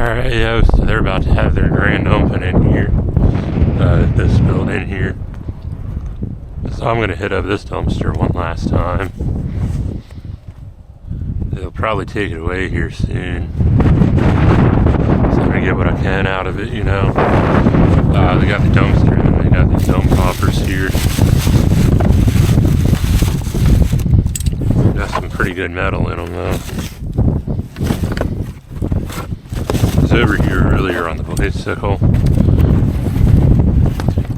Alright, yeah, so they're about to have their grand opening here. This building here. So I'm gonna hit up this dumpster one last time. They'll probably take it away here soon. So I'm gonna get what I can out of it, you know. They got the dumpster and they got these dome toppers here. Got some pretty good metal in them though. I was over here earlier on the bicycle.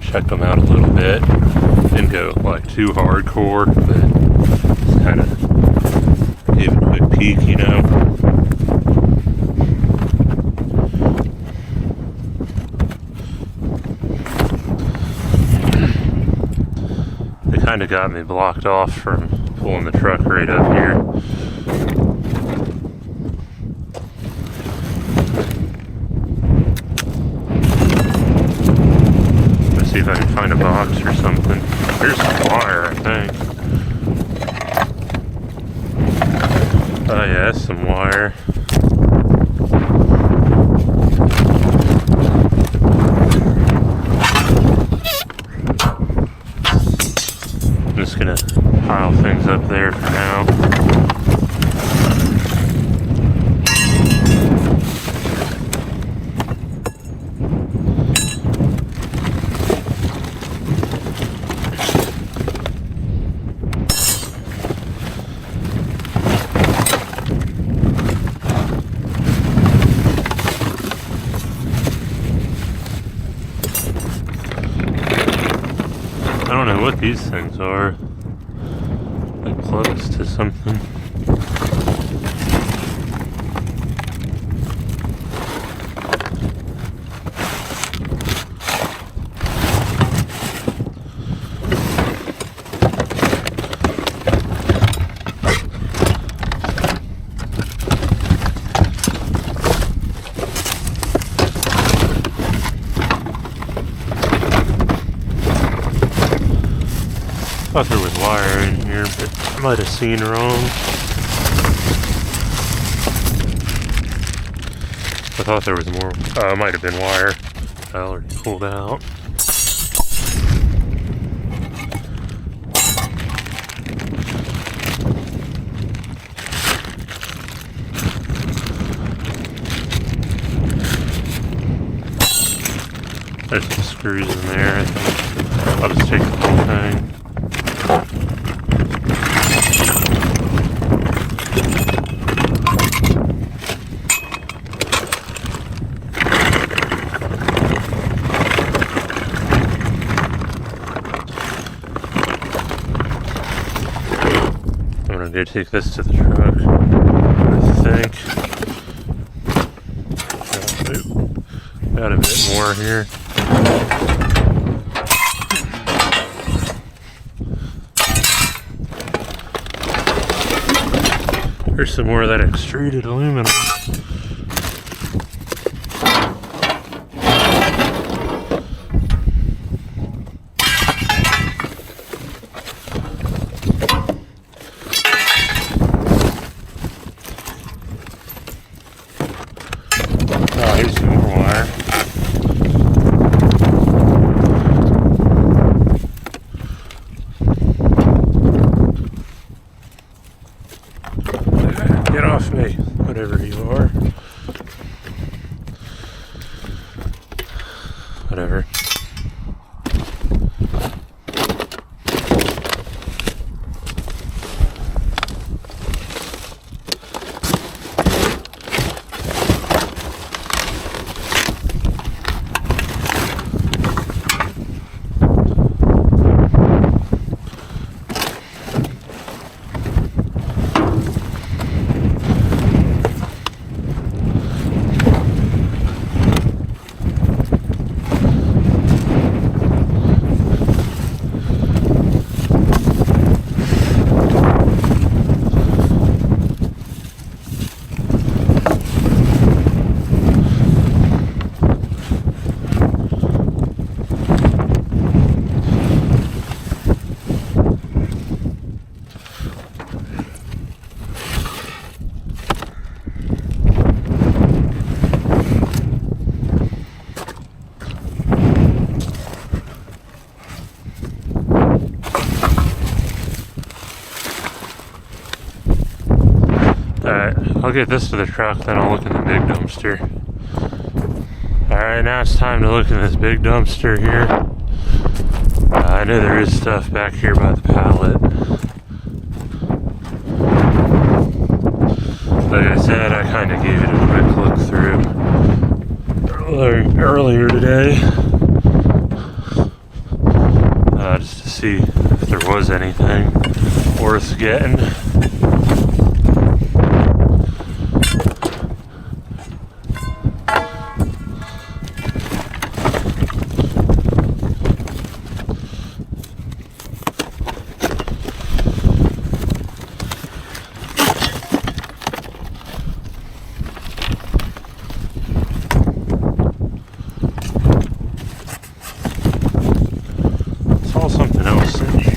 Checked them out a little bit. Didn't go like too hardcore, but just kind of gave a quick peek, you know. They kind of got me blocked off from pulling the truck right up here. Let's see if I can find a box or something. There's some wire, I think. Oh yeah, that's some wire. I'm just gonna pile things up there for now. I don't know what these things are. Like plugs to something. I thought there was wire in here, but I might have seen wrong. I thought there was more. Oh, it might have been wire I already pulled out. There's some screws in there, I think. I'll just take the whole thing. I'm gonna go take this to the truck, I think. Got a bit more here. There's some more of that extruded aluminum. Oh, here's some more wire. Get off me, whatever you are. Whatever. look at this other truck, then I'll look at the big dumpster. Alright, now it's time to look at this big dumpster here. I know there is stuff back here by the pallet. Like I said, I kind of gave it a quick look through earlier today. Just to see if there was anything worth getting. Something else in here.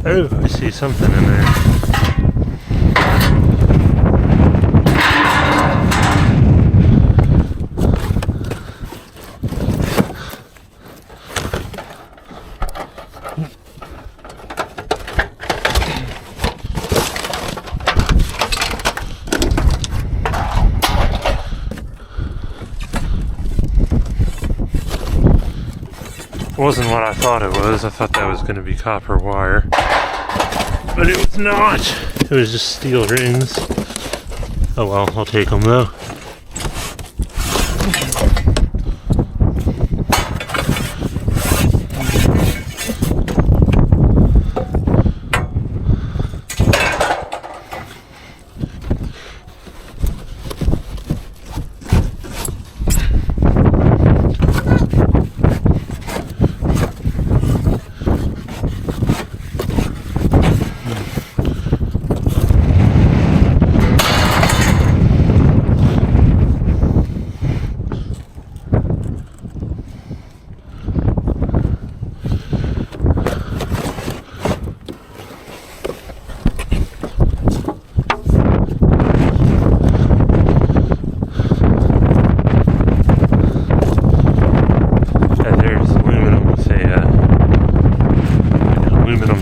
There we go. Oh, I see something in there. Wasn't what I thought it was. I thought that was going to be copper wire, but it was not. It was just steel rings. Oh well, I'll take them though.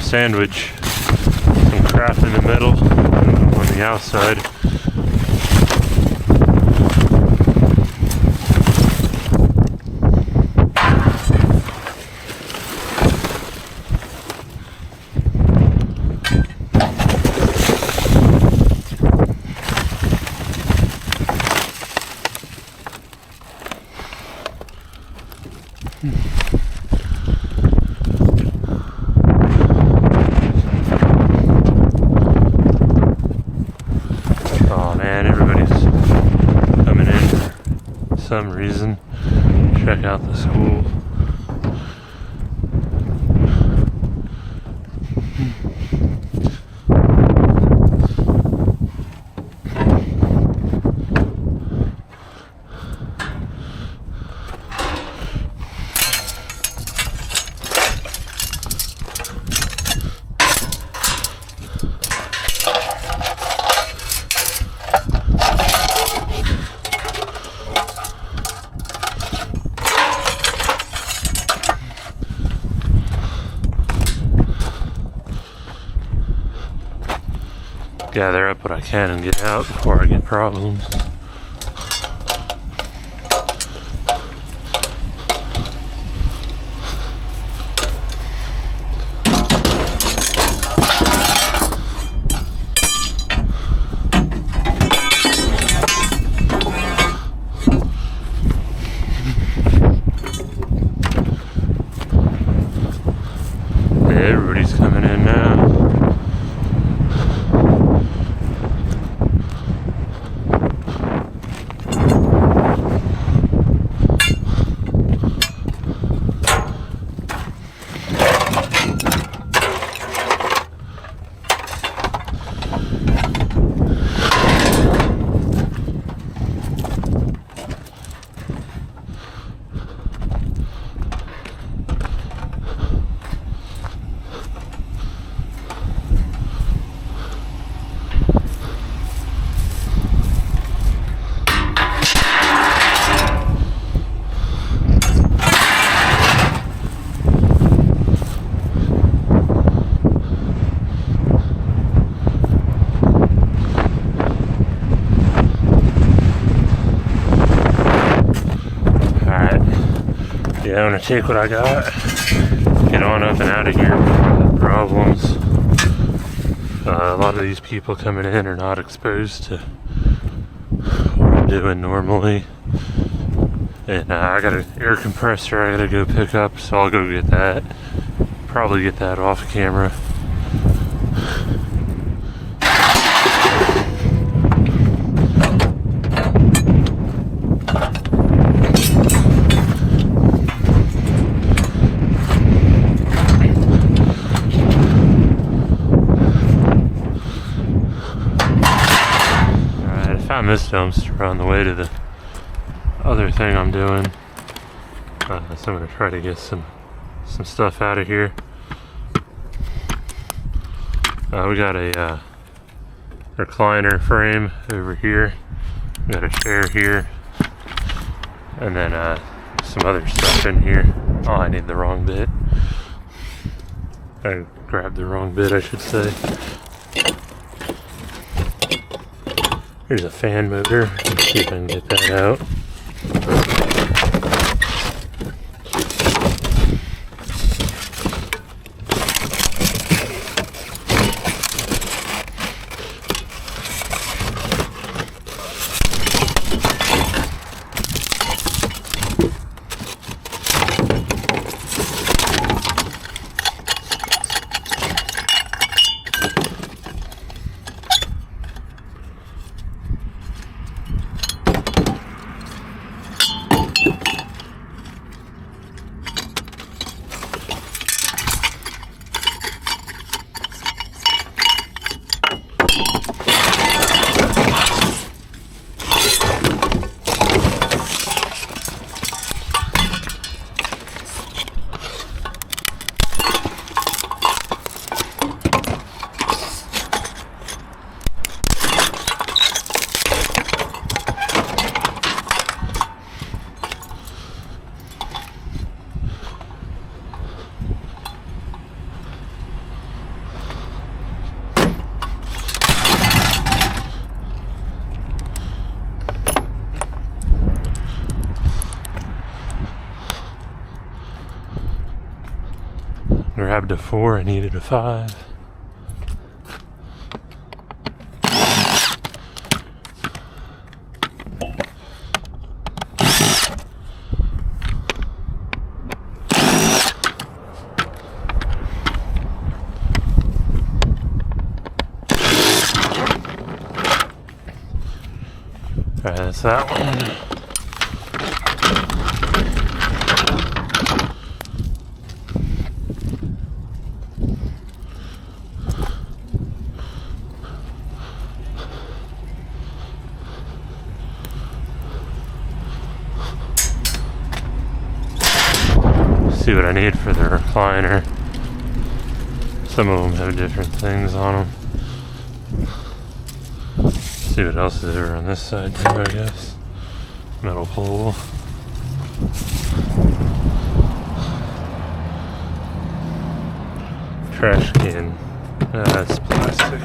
Sandwich, some crap in the middle, on the outside. Some reason. Check out the school. Gather up what I can and get out before I get problems. Everybody's coming in now. gonna take what I got, get on up and out of here before the problems. A lot of these people coming in are not exposed to what I'm doing normally. And I got an air compressor I gotta go pick up, so I'll go get that. Probably get that off camera. Alright, I found this dumpster on the way to the other thing I'm doing. So I'm gonna try to get some stuff out of here. We got a recliner frame over here. We got a chair here, and then some other stuff in here. Oh, I need the wrong bit. I grabbed the wrong bit, I should say. Here's a fan motor. Let's see if I can get that out. Grabbed a 4, I needed a 5. Alright, that's that one. See what I need for the recliner. Some of them have different things on them. See what else is over on this side too, I guess. Metal pole. Trash can. That's plastic.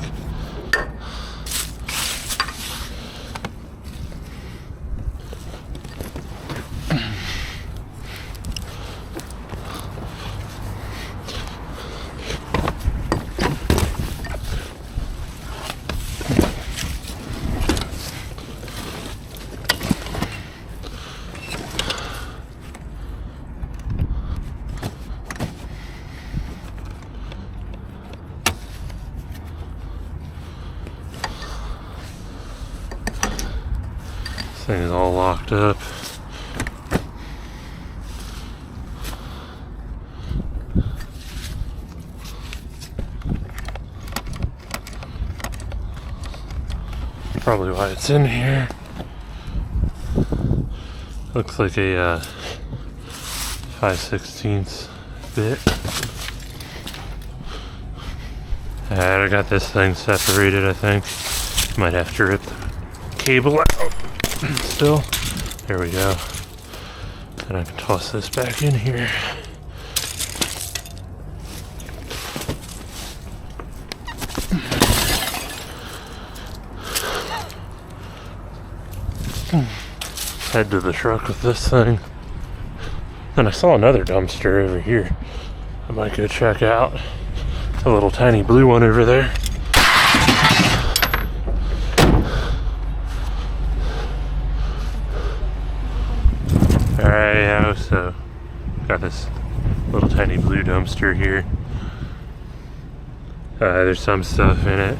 This thing is all locked up. Probably why it's in here. Looks like a 5/16 bit. Alright, I got this thing separated, I think. Might have to rip the cable out still. There we go. And I can toss this back in here. Head to the truck with this thing. And I saw another dumpster over here I might go check out. A little tiny blue one over there. Alright, yeah, so got this little tiny blue dumpster here. There's some stuff in it.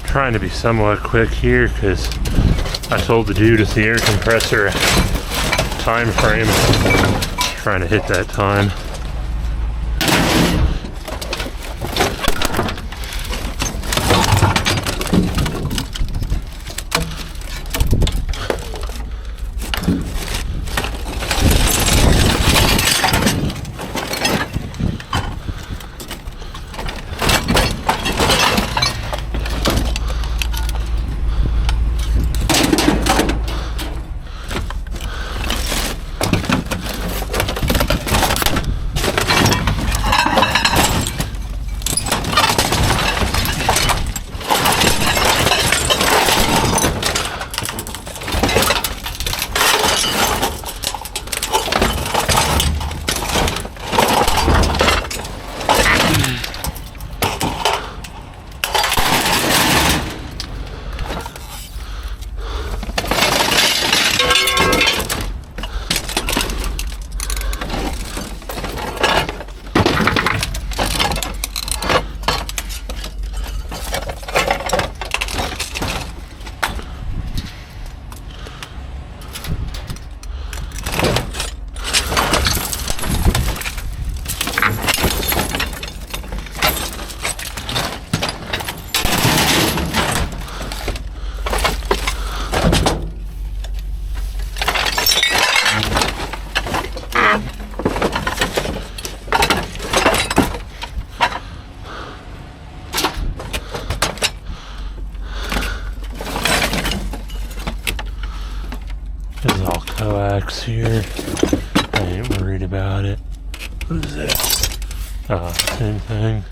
Trying to be somewhat quick here because I told the dude at the air compressor time frame. Trying to hit that time. This is all coax here. I ain't worried about it. What is this? Oh, same thing.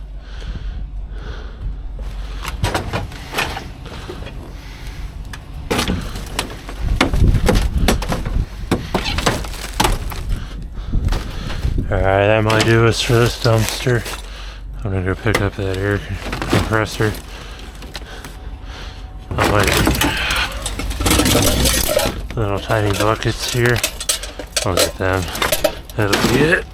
Alright, that might do us for this dumpster. I'm gonna go pick up that air compressor. I might little tiny buckets here. I'll get them. That'll be it.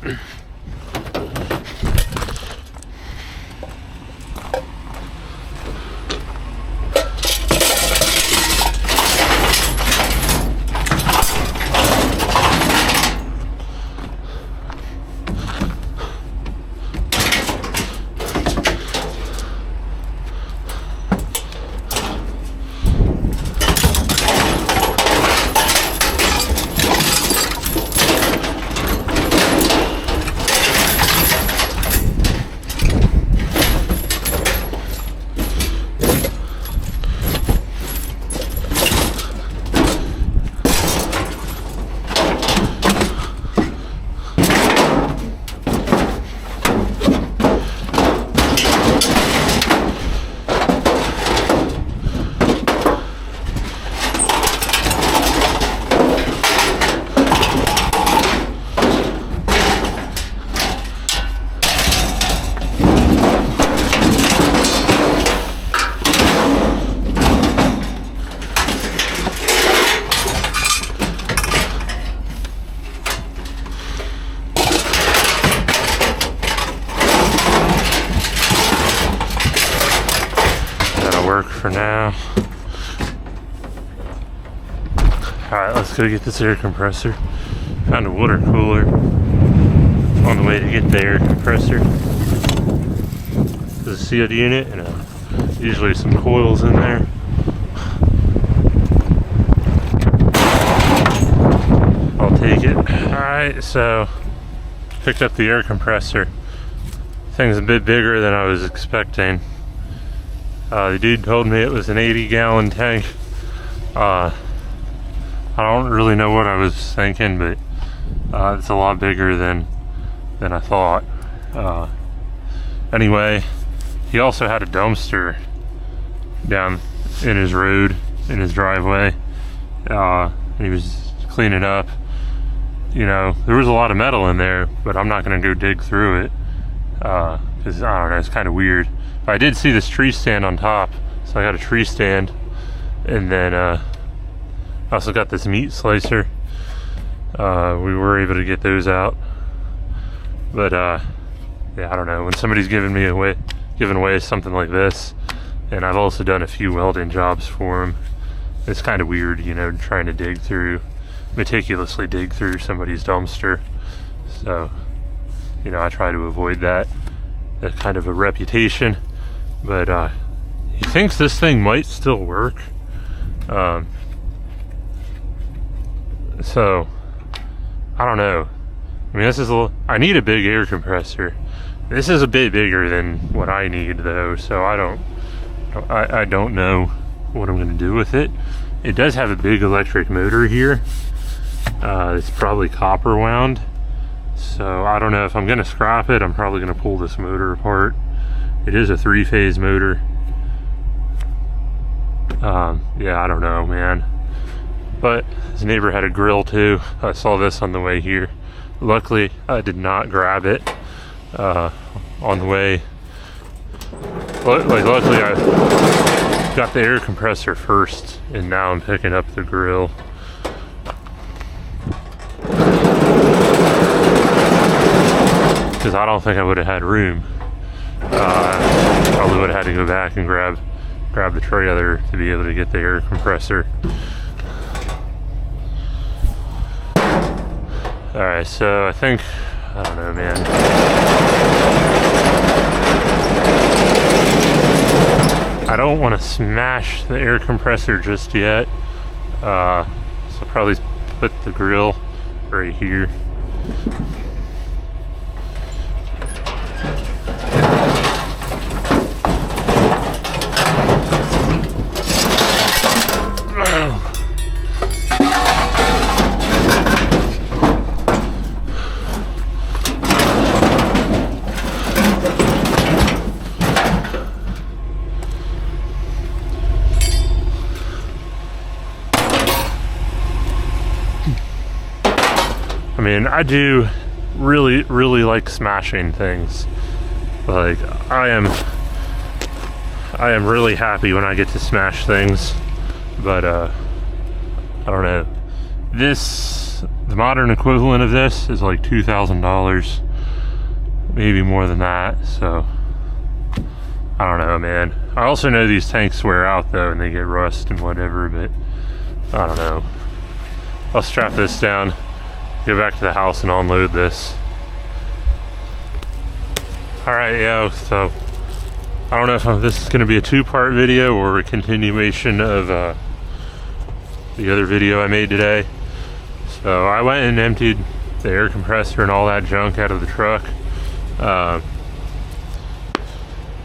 work for now. Alright, let's go get this air compressor. Found a water cooler on the way to get the air compressor. There's a sealed unit and usually some coils in there. I'll take it. Alright, so picked up the air compressor. Thing's a bit bigger than I was expecting. The dude told me it was an 80-gallon tank. I don't really know what I was thinking, but it's a lot bigger than I thought. Anyway, he also had a dumpster down in his road, in his driveway. He was cleaning up. You know, there was a lot of metal in there, but I'm not gonna go dig through it because I don't know, it's kind of weird. I did see this tree stand on top, so I got a tree stand, and then I also got this meat slicer. We were able to get those out, but yeah, I don't know. When somebody's giving away something like this, and I've also done a few welding jobs for them, it's kind of weird, you know, trying to meticulously dig through somebody's dumpster. So, you know, I try to avoid that kind of a reputation. But he thinks this thing might still work. So I don't know. I mean, I need a big air compressor. This is a bit bigger than what I need though, so I don't know what I'm gonna do with it. It does have a big electric motor here. It's probably copper wound, so I don't know if I'm gonna scrap it. I'm probably gonna pull this motor apart. It is a 3-phase motor. Yeah, I don't know, man. But his neighbor had a grill too. I saw this on the way here. Luckily, I did not grab it on the way. Luckily, I got the air compressor first, and now I'm picking up the grill. Because I don't think I would have had room. Probably would have had to go back and grab the trailer to be able to get the air compressor. Alright, so I think, I don't know, man. I don't want to smash the air compressor just yet. So I'll probably put the grill right here. I mean, I do really like smashing things. Like, I am really happy when I get to smash things, but I don't know. The modern equivalent of this is like $2,000, maybe more than that, so I don't know, man. I also know these tanks wear out though, and they get rust and whatever, but I don't know. I'll strap this down, go back to the house and unload this. Alright, yeah, so I don't know if this is going to be a 2-part video or a continuation of the other video I made today. So I went and emptied the air compressor and all that junk out of the truck. I'm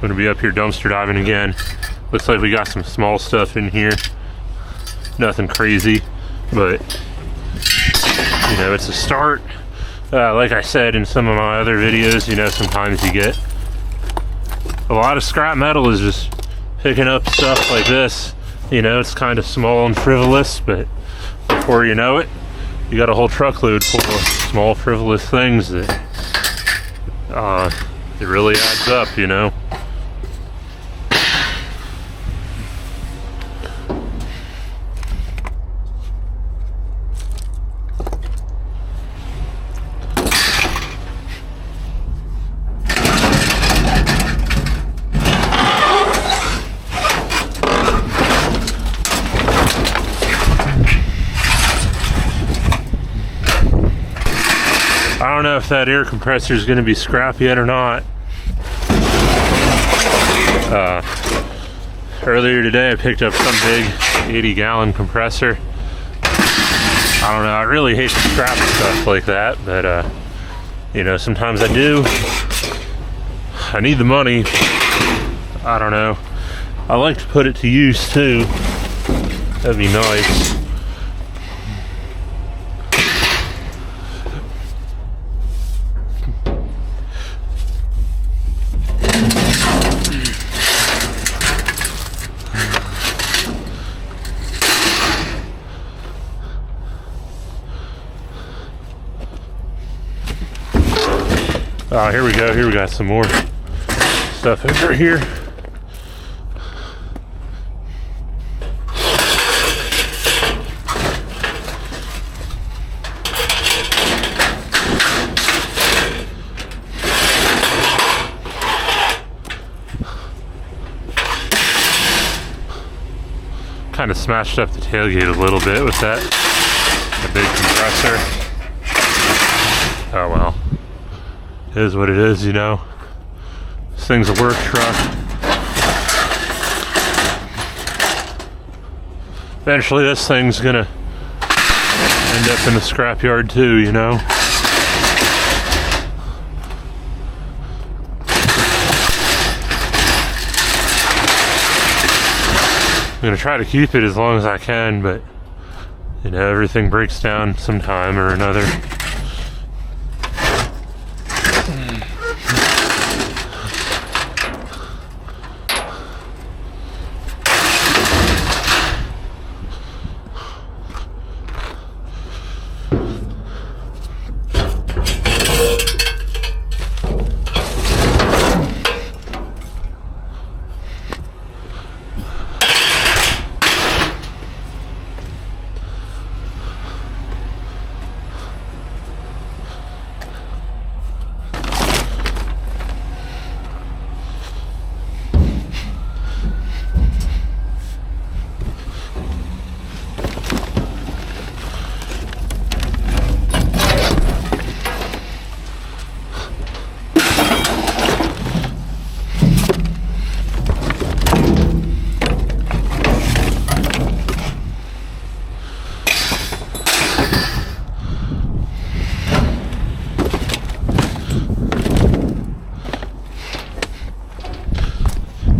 going to be up here dumpster diving again. Looks like we got some small stuff in here. Nothing crazy, but you know, it's a start. Like I said in some of my other videos, you know, sometimes you get a lot of scrap metal is just picking up stuff like this. You know, it's kind of small and frivolous, but before you know it, you got a whole truckload full of small frivolous things that it really adds up, you know. if that air compressor is going to be scrap yet or not. Earlier today I picked up some big 80-gallon compressor. I don't know, I really hate to scrap stuff like that, but you know, sometimes I do. I need the money. I don't know. I like to put it to use too. That'd be nice. Oh, here we go. Here we got some more stuff over here. Kind of smashed up the tailgate a little bit with that, the big compressor. Oh well. It is what it is, you know. This thing's a work truck. Eventually this thing's gonna end up in the scrapyard too, you know. I'm gonna try to keep it as long as I can, but you know, everything breaks down sometime or another.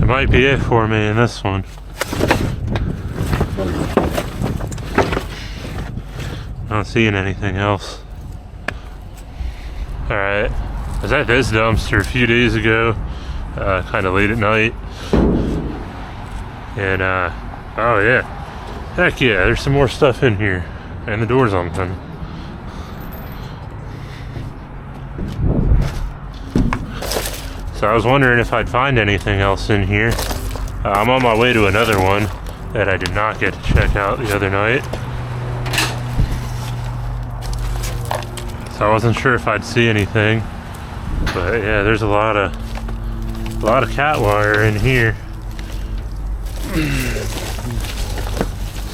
Might be it for me in this one. Not seeing anything else. Alright, I was at this dumpster a few days ago, kind of late at night. And, oh yeah. Heck yeah, there's some more stuff in here. And the door's open. So I was wondering if I'd find anything else in here. I'm on my way to another one that I did not get to check out the other night. So I wasn't sure if I'd see anything. But yeah, there's a lot of cat wire in here.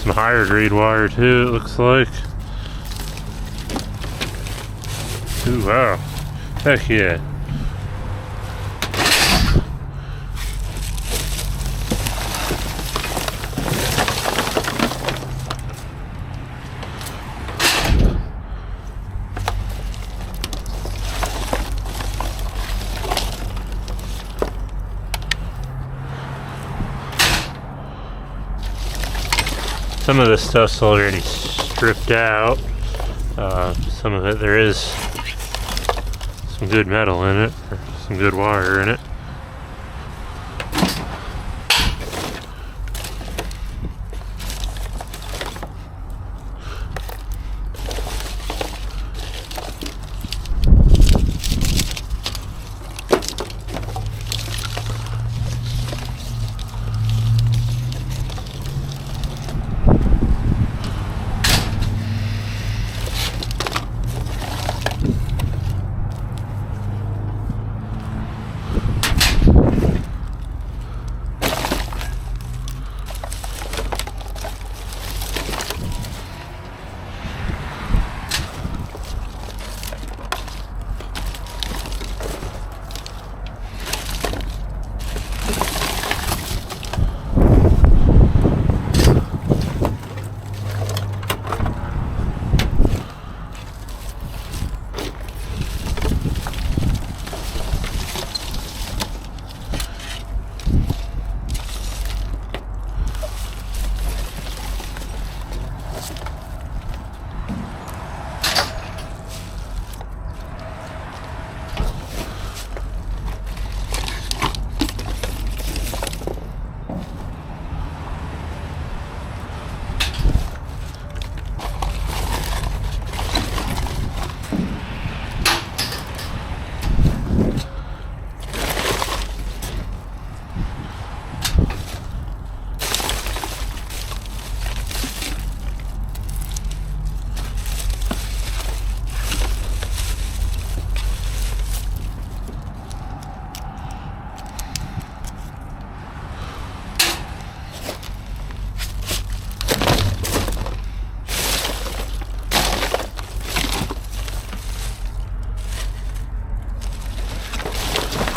Some higher grade wire too, it looks like. Ooh, wow. Heck yeah. Some of this stuff's already stripped out. Some of it, there is some good metal in it, or some good wire in it.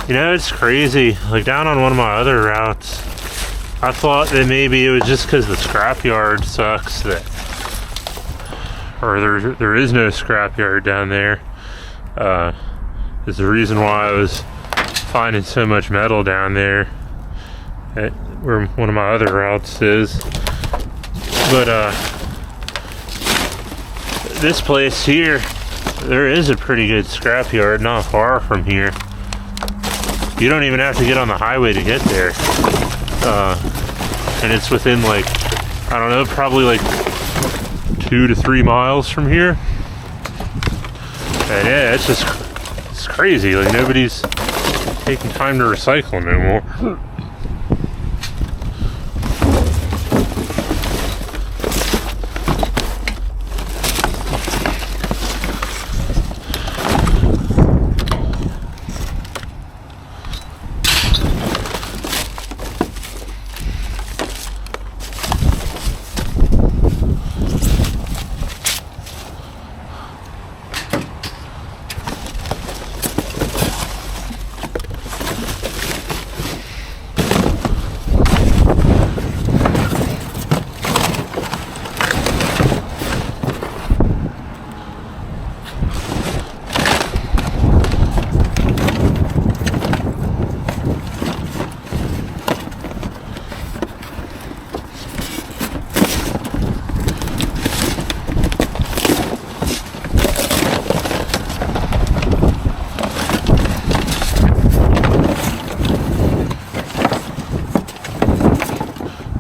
You know, it's crazy. Like down on one of my other routes, I thought that maybe it was just because the scrapyard sucks that, or there is no scrapyard down there. Is the reason why I was finding so much metal down there at where one of my other routes is. But this place here, there is a pretty good scrapyard not far from here. You don't even have to get on the highway to get there. And it's within like, I don't know, probably like 2 to 3 miles from here. And yeah, it's crazy. Like nobody's taking time to recycle no more.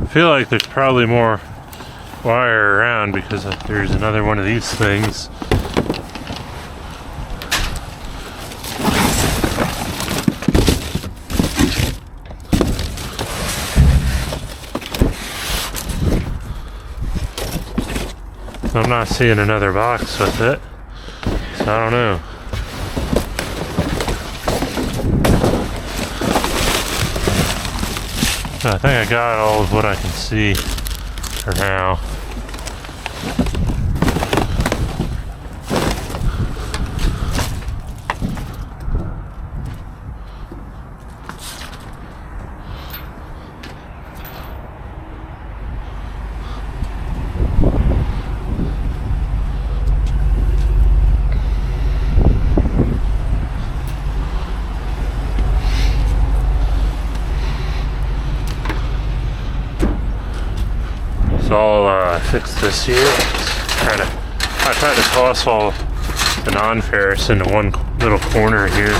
I feel like there's probably more wire around because there's another one of these things. I'm not seeing another box with it, so I don't know. I think I got all of what I can see for now. So I'll fix this here. I tried to toss all the non-ferrous into one little corner here.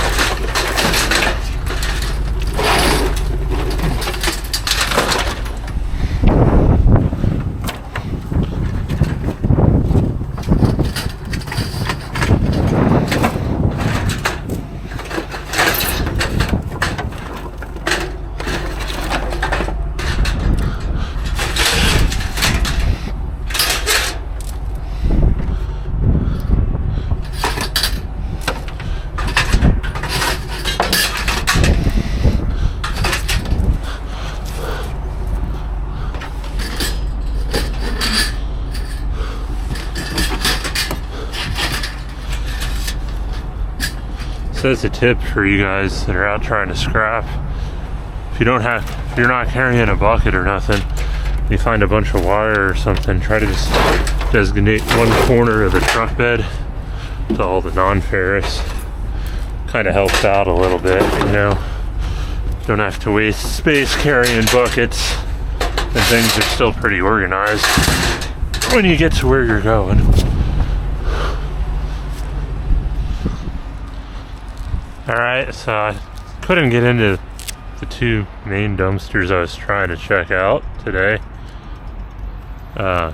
So that's a tip for you guys that are out trying to scrap. If you're not carrying a bucket or nothing, you find a bunch of wire or something, try to just designate one corner of the truck bed to all the non-ferrous. Kind of helps out a little bit, you know. Don't have to waste space carrying buckets, and things are still pretty organized when you get to where you're going. Alright, so I couldn't get into the two main dumpsters I was trying to check out today. But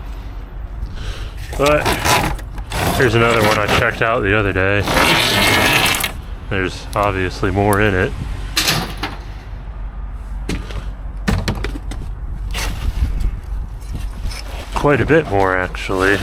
here's another one I checked out the other day. There's obviously more in it. Quite a bit more, actually.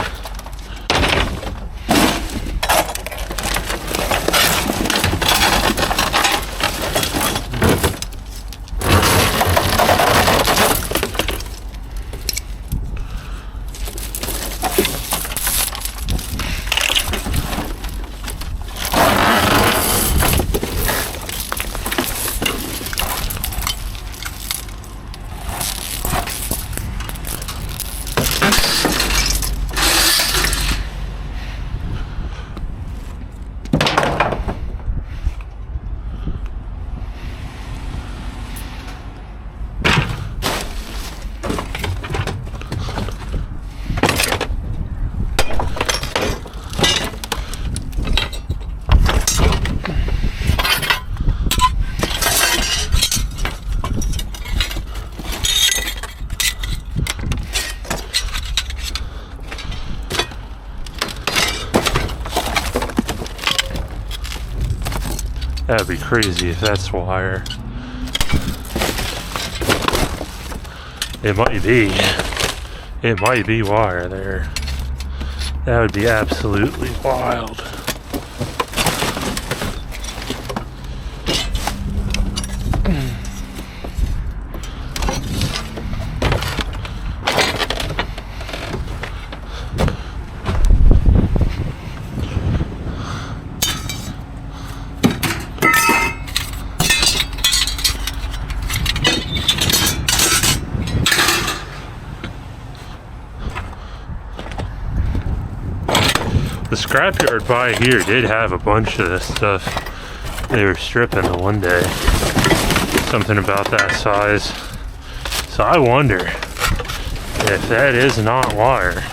That'd be crazy if that's wire. It might be. It might be wire there. That would be absolutely wild. The scrapyard by here did have a bunch of this stuff they were stripping the one day. Something about that size. So I wonder if that is not wire.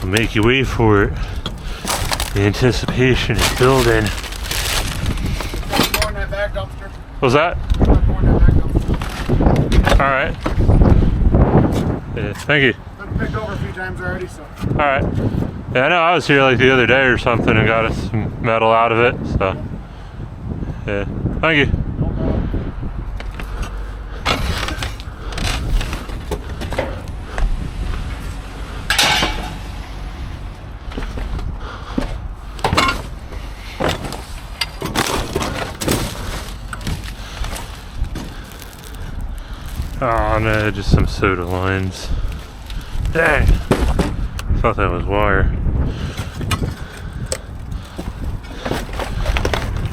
Make you wait for it. The anticipation is building. Going that back dumpster. What was that? Alright. Yeah, thank you. Been picked over a few times already, so. Alright. Yeah, I know I was here like the other day or something and got us some metal out of it, so. Yeah. Thank you. No problem. Oh no, just some soda lines. Dang! Thought that was wire.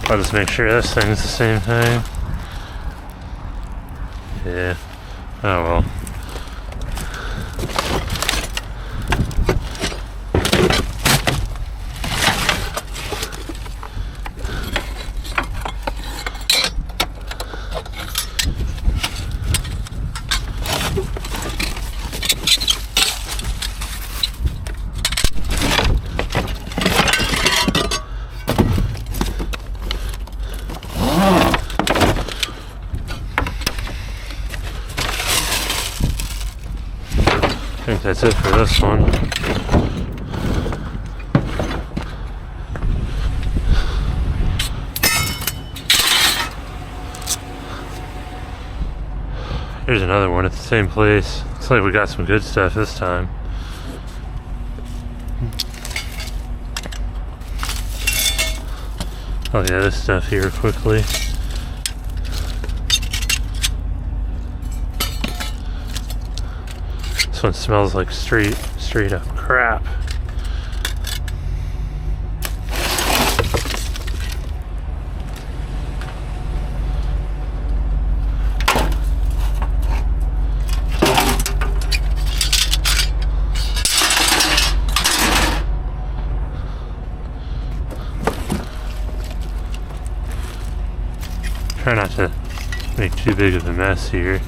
I'll just make sure this thing's the same thing. Yeah. Oh well. I think that's it for this one. Here's another one at the same place. Looks like we got some good stuff this time. Oh yeah, this stuff here quickly. This one smells like straight up crap. Try not to make too big of a mess here.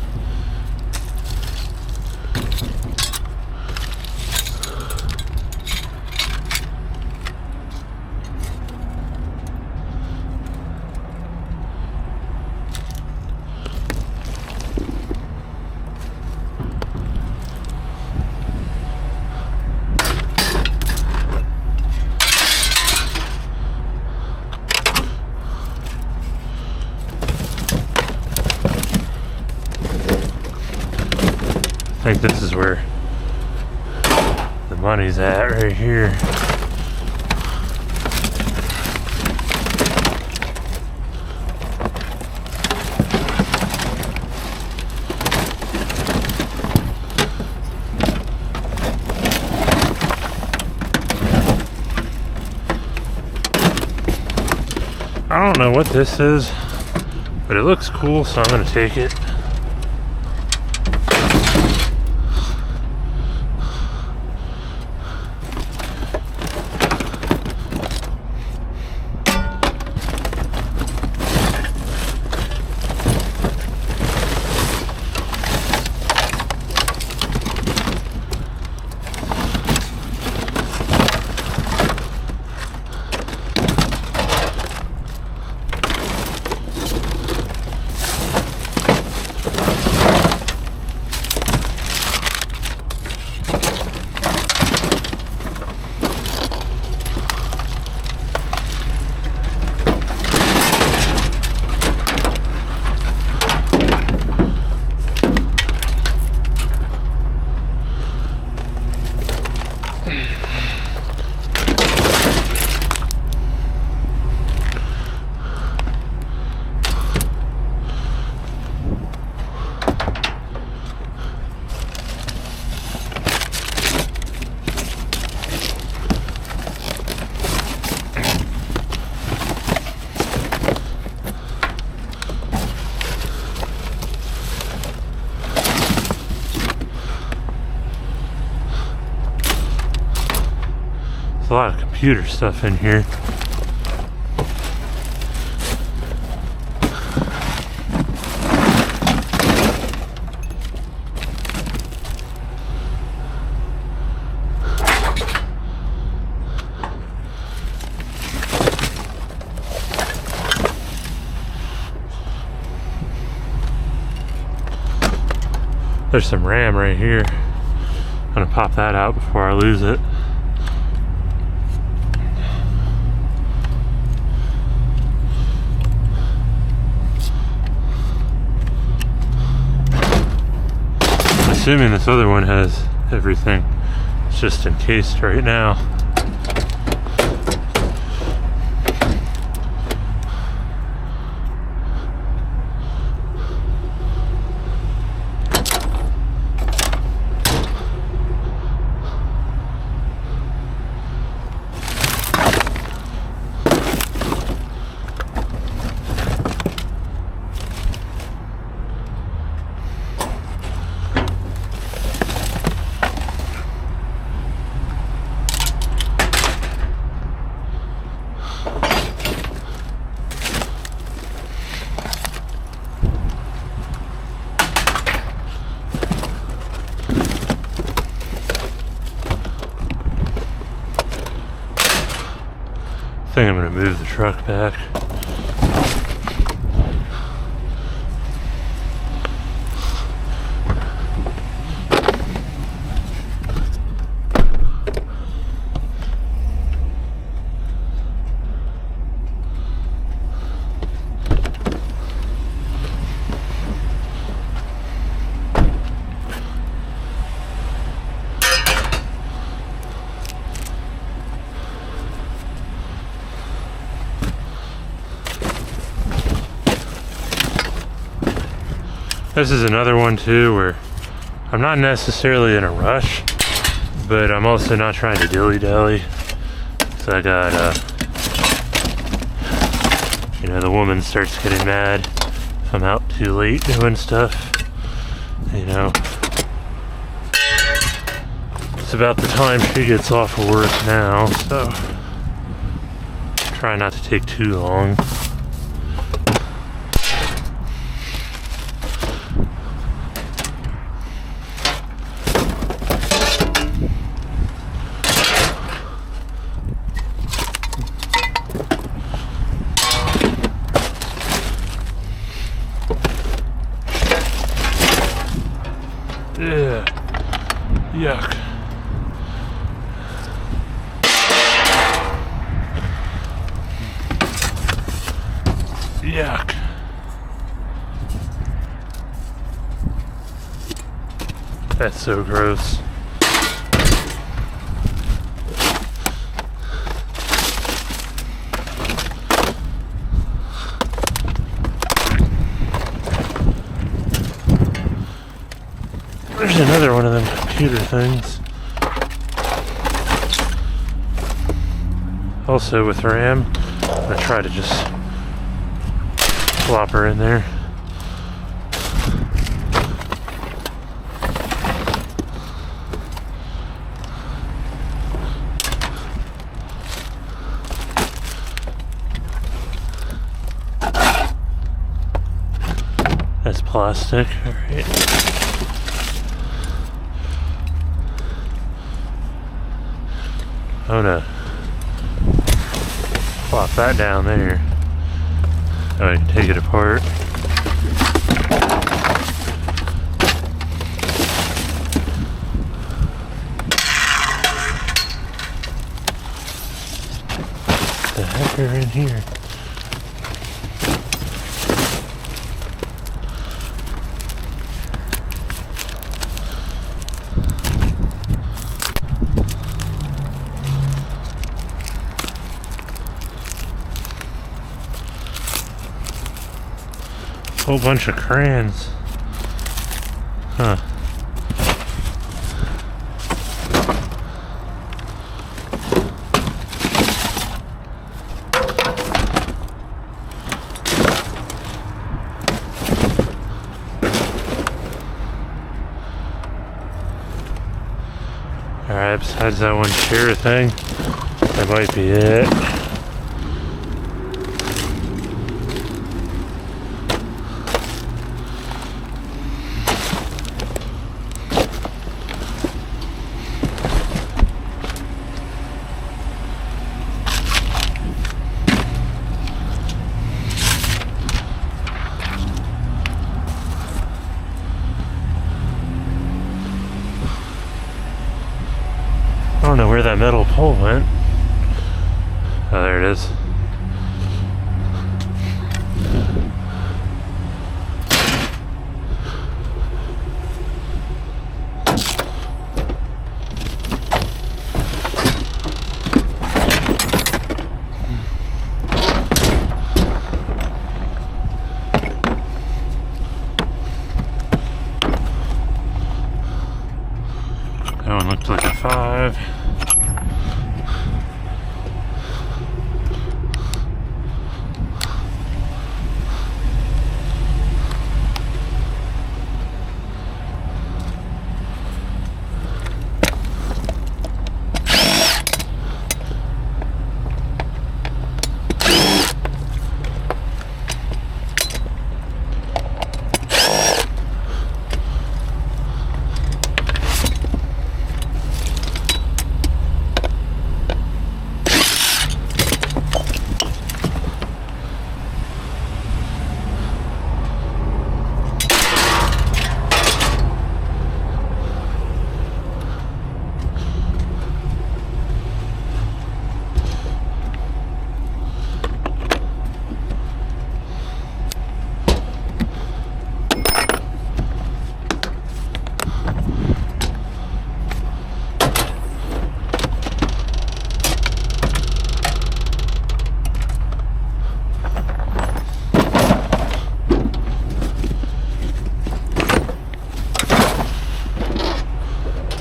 I think this is where the money's at right here. I don't know what this is, but it looks cool, so I'm gonna take it. lot of computer stuff in here. There's some RAM right here. I'm gonna pop that out before I lose it. Assuming this other one has everything. It's just encased right now. I think I'm gonna move the truck back. This is another one too where I'm not necessarily in a rush, but I'm also not trying to dilly-dally. So I got, you know, the woman starts getting mad if I'm out too late doing stuff. You know, it's about the time she gets off of work now, so try not to take too long. Yeah. Yuck. Yuck. That's so gross. There's another one of them computer things. Also with RAM, I'm gonna try to just plop her in there. That's plastic, alright. I'm gonna plop that down there. So I can take it apart. What the heck are in here? Whole bunch of crayons. Huh. Alright, besides that one chair thing, That might be it. I don't know where that metal pole went. Oh, there it is. That one looked like a 5.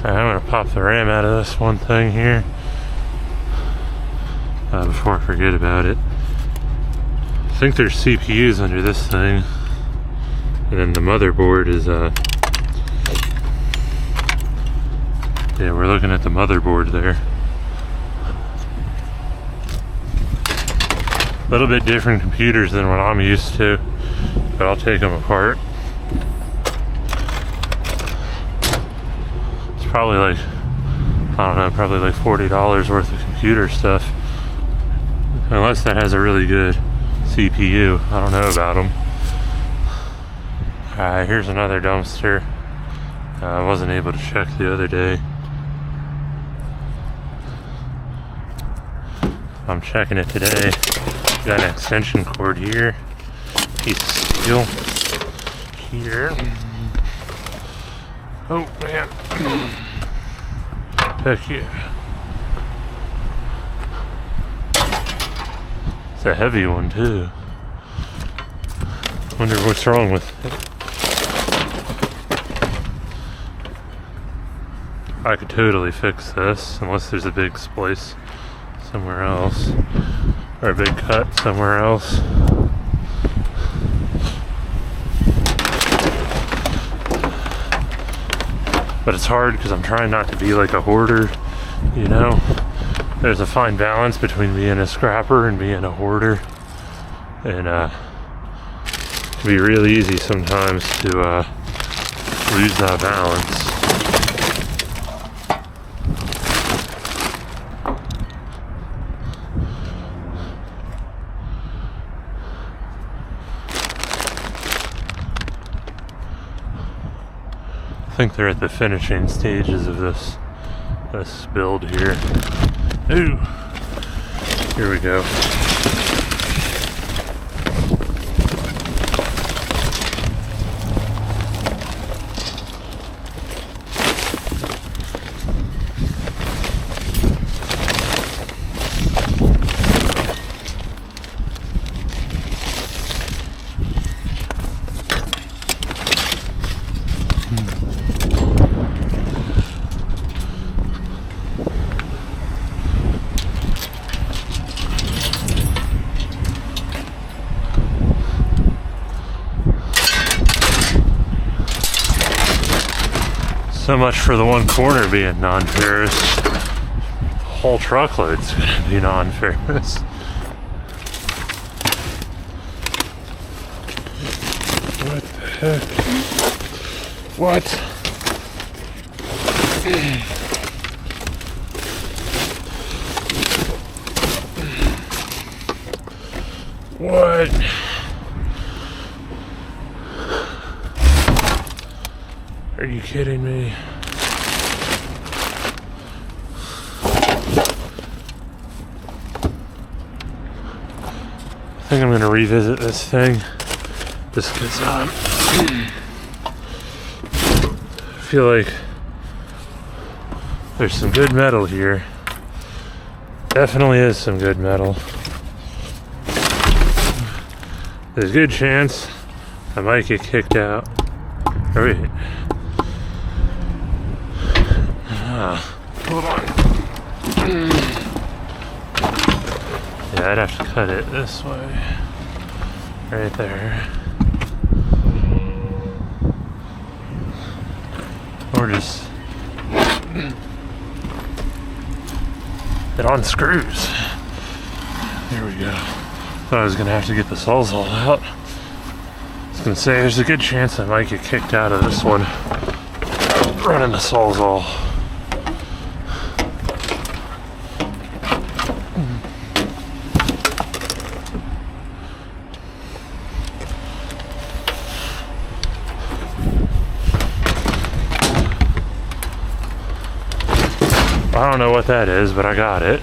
I'm gonna pop the RAM out of this one thing here before I forget about it. I think there's CPUs under this thing, and then the motherboard is yeah, we're looking at the motherboard there. A little bit different computers than what I'm used to, but I'll take them apart. Probably like, I don't know, probably like $40 worth of computer stuff. Unless that has a really good CPU. I don't know about them. Alright, here's another dumpster. I wasn't able to check the other day. I'm checking it today. Got an extension cord here. Piece of steel here. Oh man. Heck yeah. It's a heavy one too. Wonder what's wrong with it. I could totally fix this unless there's a big splice somewhere else. Or a big cut somewhere else. But it's hard because I'm trying not to be like a hoarder, you know? There's a fine balance between being a scrapper and being a hoarder. And it can be really easy sometimes to lose that balance. I think they're at the finishing stages of this build here. Ooh, here we go. So much for the one corner being non-ferrous. whole truckload's gonna be non-ferrous. What the heck? What? What? Are you kidding me? I think I'm gonna revisit this thing just because I feel like there's some good metal here. Definitely is some good metal. There's a good chance I might get kicked out. Oh, wait. Hold on. Yeah, I'd have to cut it this way. Right there. Or just it unscrews. There we go. Thought I was gonna have to get the Sawzall out. I was gonna say there's a good chance I might get kicked out of this one running the Sawzall. I don't know what that is, but I got it.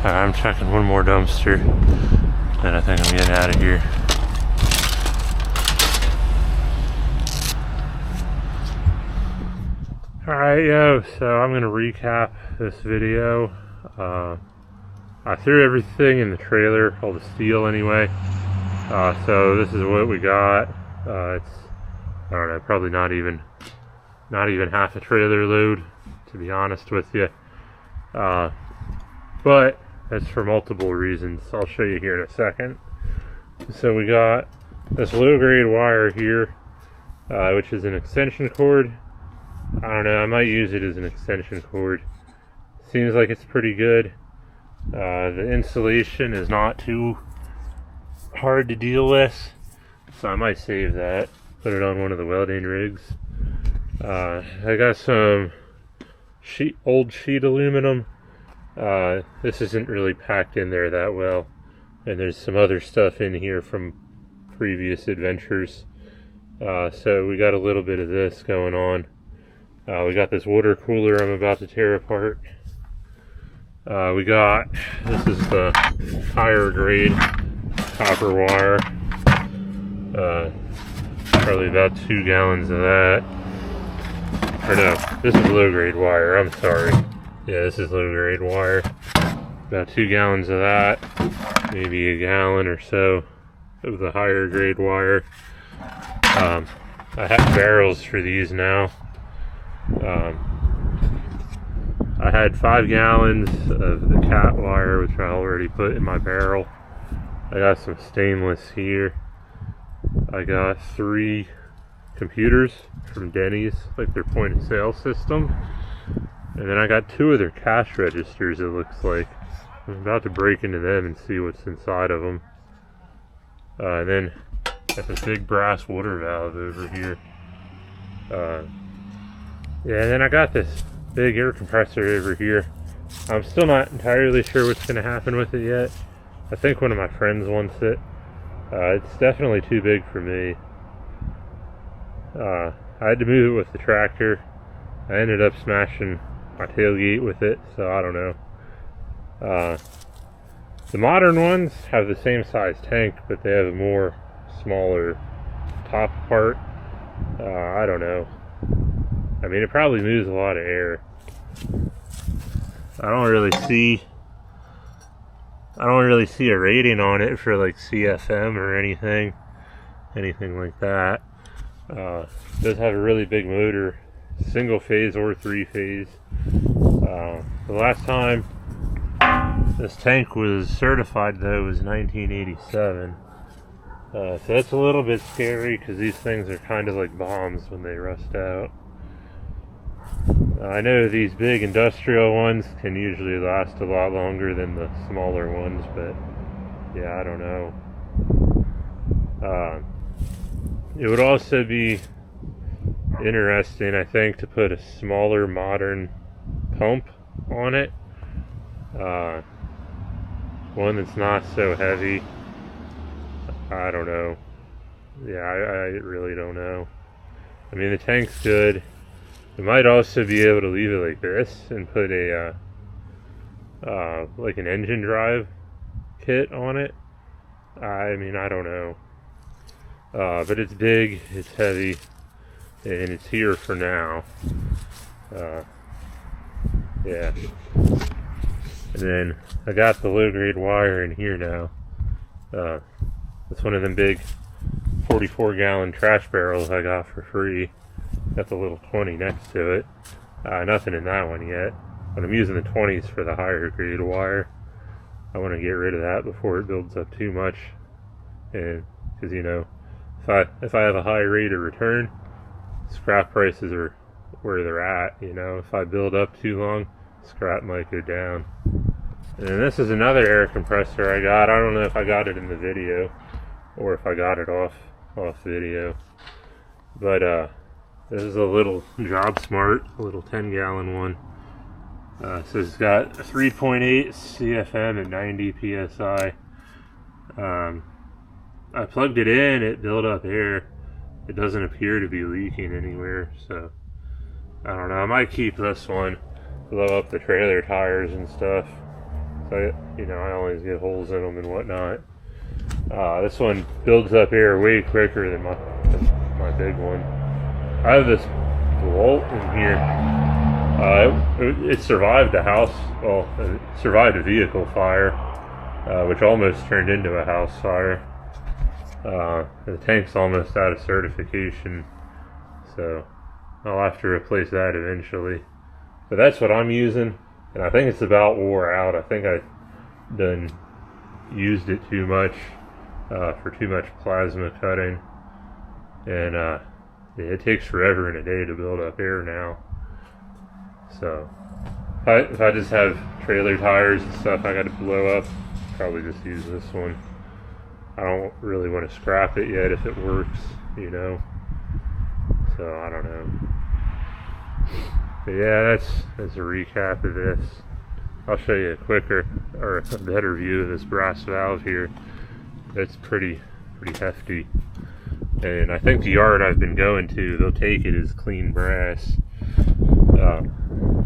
I'm checking one more dumpster, then I think I'm getting out of here. Alright, yo, so I'm going to recap this video. I threw everything in the trailer, all the steel anyway. So this is what we got. It's, I don't know, probably not even half a trailer load, to be honest with you. But that's for multiple reasons. I'll show you here in a second. So we got this low grade wire here, which is an extension cord. I don't know, I might use it as an extension cord. Seems like it's pretty good. The insulation is not too hard to deal with, so I might save that, put it on one of the welding rigs. I got some old sheet aluminum. This isn't really packed in there that well, and there's some other stuff in here from previous adventures. So we got a little bit of this going on. We got this water cooler I'm about to tear apart. This is the higher grade copper wire. Probably about 2 gallons of that. Or no, this is low grade wire, I'm sorry. Yeah, this is low grade wire. About 2 gallons of that. Maybe a gallon or so of the higher grade wire. I have barrels for these now. I had 5 gallons of the cat wire, which I already put in my barrel. I got some stainless here. I got 3 computers from Denny's, like their point of sale system. And then I got 2 of their cash registers, it looks like. I'm about to break into them and see what's inside of them. And then got this big brass water valve over here. Yeah, and then I got this big air compressor over here. I'm still not entirely sure what's going to happen with it yet. I think one of my friends wants it. It's definitely too big for me. I had to move it with the tractor. I ended up smashing my tailgate with it, so I don't know. The modern ones have the same size tank, but they have a more smaller top part. I don't know. I mean, it probably moves a lot of air. I don't really see a rating on it for like CFM or anything like that. It does have a really big motor, single phase or 3-phase. The last time this tank was certified though was 1987. So that's a little bit scary because these things are kind of like bombs when they rust out. I know these big industrial ones can usually last a lot longer than the smaller ones, but yeah, I don't know. It would also be interesting, I think, to put a smaller modern pump on it. One that's not so heavy. I don't know. Yeah, I really don't know. I mean, the tank's good. We might also be able to leave it like this and put a like an engine drive kit on it. I mean, I don't know. But it's big, it's heavy, and it's here for now. Yeah. And then I got the low grade wire in here now. It's one of them big 44 gallon trash barrels I got for free. Got the little 20 next to it. Nothing in that one yet. But I'm using the 20s for the higher grade wire. I want to get rid of that before it builds up too much. And because, you know, if I have a high rate of return, scrap prices are where they're at. You know, if I build up too long, scrap might go down. And this is another air compressor I got. I don't know if I got it in the video or if I got it off video. But this is a little Job Smart, a little 10 gallon one. So it's got 3.8 CFM at 90 PSI. I plugged it in, it built up air. It doesn't appear to be leaking anywhere, so I don't know. I might keep this one, blow up the trailer tires and stuff. So, you know, I always get holes in them and whatnot. This one builds up air way quicker than my big one. I have this DeWalt in here. It survived a house, well, it survived a vehicle fire, which almost turned into a house fire. The tank's almost out of certification, so I'll have to replace that eventually. But that's what I'm using, and I think it's about wore out. I think I done used it too much for too much plasma cutting, and it takes forever and a day to build up air now. So If I just have trailer tires and stuff I got to blow up, probably just use this one. I don't really want to scrap it yet if it works, you know. So I don't know. But yeah, that's a recap of this. I'll show you a quicker or a better view of this brass valve here. It's pretty hefty. And I think the yard I've been going to, they'll take it as clean brass.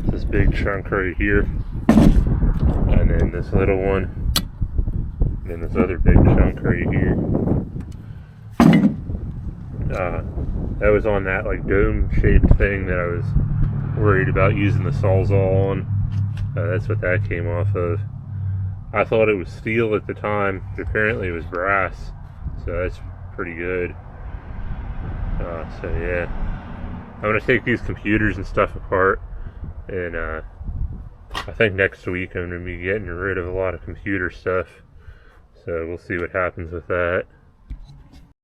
This big chunk right here, and then this little one, and then this other big chunk right here. That was on that like dome-shaped thing that I was worried about using the Sawzall on. That's what that came off of. I thought it was steel at the time, but apparently it was brass, so that's pretty good. So yeah, I'm gonna take these computers and stuff apart, and I think next week I'm gonna be getting rid of a lot of computer stuff, so we'll see what happens with that.